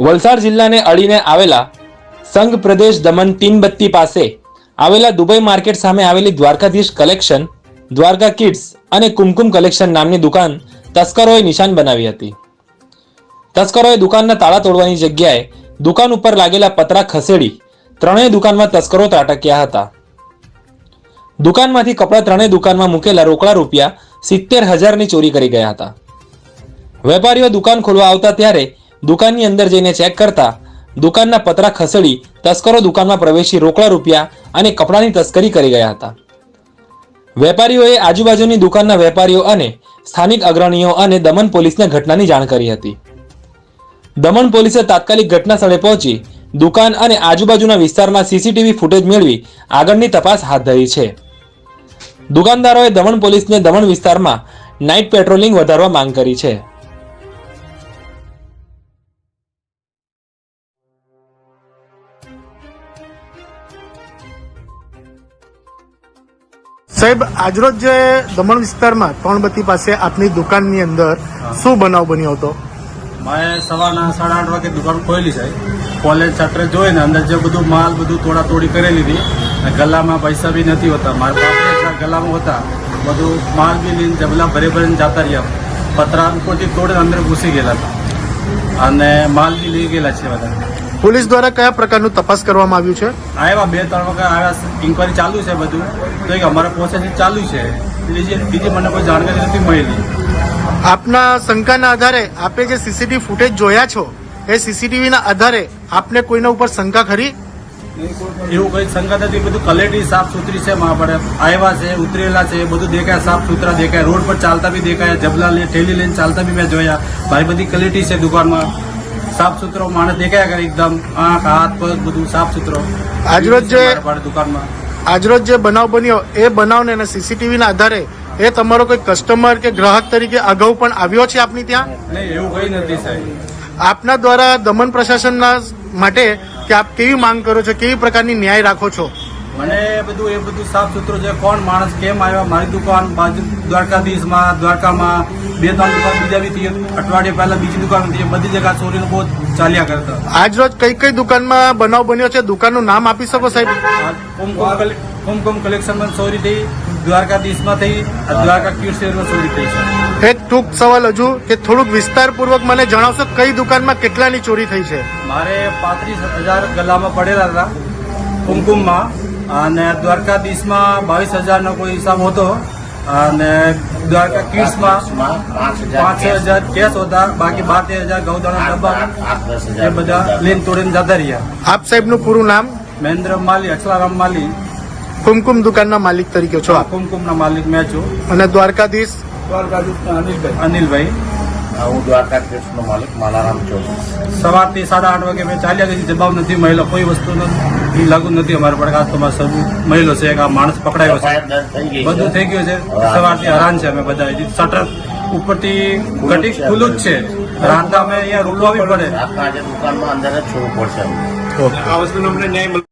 વલસાડ જિલ્લાને અડીને આવેલા સંઘ પ્રદેશ દમણ તીનબત્તી પાસે આવેલા દુબઈ માર્કેટ સામે આવેલી દ્વારકાધીશ કલેક્શન, દ્વારકા કિડ્સ અને કુમકુમ કલેક્શન નામની દુકાન તસ્કરોએ નિશાન બનાવી હતી। તસ્કરોએ દુકાનના તાળા તોડવાની જગ્યાએ દુકાન ઉપર લાગેલા પતરા ખસેડી ત્રણેય દુકાનમાં તસ્કરો ત્રાટક્યા હતા। દુકાનમાંથી કપડા ત્રણેય દુકાનમાં મૂકેલા રોકડા રૂપિયા 70,000ની ચોરી કરી ગયા હતા। વેપારીઓ દુકાન ખોલવા આવતા ત્યારે દુકાનની અંદર જઈને ચેક કરતા દુકાનના પતરા ખસેડી તસ્કરો દુકાનમાં પ્રવેશી રોકડા રૂપિયા અને કપડાની તસ્કરી કરી ગયા હતા। વેપારીઓએ આજુબાજુની દુકાનના વેપારીઓ અને સ્થાનિક અગ્રણીઓ અને દમણ પોલીસને ઘટનાની જાણ કરી હતી। દમણ પોલીસે તાત્કાલિક ઘટના સ્થળે પહોંચી દુકાન અને આજુબાજુના વિસ્તારમાં સીસીટીવી ફૂટેજ મેળવી આગળની તપાસ હાથ ધરી છે। દુકાનદારોએ દમણ પોલીસને દમણ વિસ્તારમાં નાઇટ પેટ્રોલિંગ વધારવા માંગ કરી છે। સાહેબ, આજરોજ જે દમણ વિસ્તારમાં ત્રણબત્તી પાસે આપની દુકાનની અંદર શું બનાવ બન્યો હતો? મેં સવારના 8:30 વાગે દુકાન ખોલી છે। કોલેજ છાત્ર જોઈને અંદર જે બધું માલ બધું તોડાતોડી કરેલી હતી। ગલામાં પૈસા બી નથી હોતા, મારા પાસે ગલામાં હતા, બધું માલ બી લઈને જબલા ભરીને જતા રહ્યા। પતરા ઉપરથી તોડીને અંદર ઘૂસી ગયેલા હતા અને માલ બી લઈ ગયેલા છે બધા। પોલીસ દ્વારા કયા પ્રકારનું તપાસ કરવામાં આવ્યું છે? આવ્યા 2-3 વખત આવ્યા, ઇન્કવાયરી ચાલુ છે બધું, તો એક અમારા પ્રોસેસ ચાલુ છે। બીજી મને કોઈ જાણકારી નથી મળી। આપના શંકાના આધારે આપે જે સીસીટીવી ફૂટેજ જોયા છો એ સીસીટીવીના આધારે આપને કોઈના ઉપર શંકા ખરી? એવું કઈ શંકા નથી, બધું ક્વોલિટી સાફ સુથરી છે। આપણે આવ્યા છે, ઉતરેલા છે, બધું દેખાય, સાફ સુથરા દેખાય, રોડ પર ચાલતા બી દેખાય, જબલા લઈને ઠેલી લઈને ચાલતા બી મેં જોયા। ભાઈ બધી ક્વોલિટી છે દુકાનમાં, સાફ સુથરો માણસ દેખાયા કરે, એકદમ આંખ હાથ પગ બધું સાફ સુથરો। આજરોજ જે બનાવ બન્યો એ બનાવને અને સીસીટીવીના આધારે એ તમારો કોઈ કસ્ટમર કે ગ્રાહક તરીકે અગાઉ પણ આવ્યો છે આપની ત્યાં? નહીં, એવું કઈ નથી સાહેબ। આપના દ્વારા દમણ પ્રશાસનના માટે કે આપ કેવી માંગ કરો છો, કેવી પ્રકારની ન્યાય રાખો છો? મને એ બધું સાફ સુથરું છે। કોણ માણસ કેમ આવ્યા, મારી દુકાન બાજુ દ્વારકાધીશમાં, દ્વારકામાં 2-3 દુકાન બીજા બી થઈ, અઠવાડિયે પહેલા બીજી દુકાન હતી, બધી જગ્યા ચોરીનું બહુ ચાલ્યા કરતા। આજ રોજ કઈ દુકાનમાં બનાવ બન્યો છે? દુકાનનું નામ આપી શકો સાહેબ? કુમકુમ કલેક્શનમાં ચોરી થઈ, દ્વારકાધીશમાં થઈ, દ્વારકા કિડ્સમાં ચોરી થઈ છે। એક ટૂંક સવાલ હજુ કે થોડુંક વિસ્તારપૂર્વક મને જણાવશો કઈ દુકાનમાં કેટલાની ચોરી થઈ છે? મારે 35,000 ગલામાં પડેલા હતા કુમકુમમાં, અને દ્વારકાધીશમાં 22,000નો કોઈ હિસાબ હતો, અને દ્વારકા કિડ્સમાં 5,000 કેશ હતા, બાકી 12,000 ગૌદાના ડબ્બા એ બધા લઈને તોડીને જતા રહ્યા। આપ સાહેબનું પૂરું નામ? મહેન્દ્ર માલી, અક્ષલારામ માલી। કુમકુમ દુકાનના માલિક તરીકે છો આપ? કુમકુમના માલિક મેં છું। અને દ્વારકાધીશ? અનિલભાઈ। હું દ્વારકા કિડ્સનો માલિક માલારામ ચૌધરી। સવારથી 8:30 વાગે મેં ચાલ્યા ગઈ, જવાબ નથી મળેલો, કોઈ વસ્તુનો લાગુ નથી અમારે પડે। આ તમારે સબ મળેલો છે કે આ માણસ પકડાયો છે, બધું થઈ ગયું છે। સવારથી હેરાન છે અમે બધા। શટર ઉપરથી ઘટી ખુલ્લું જ છે, રાતના અમે અહીંયા રોકવા બી પડે। આજે દુકાનમાં અંદર જ છોડવું પડશે। આ વસ્તુનો અમને ન્યાય મળે।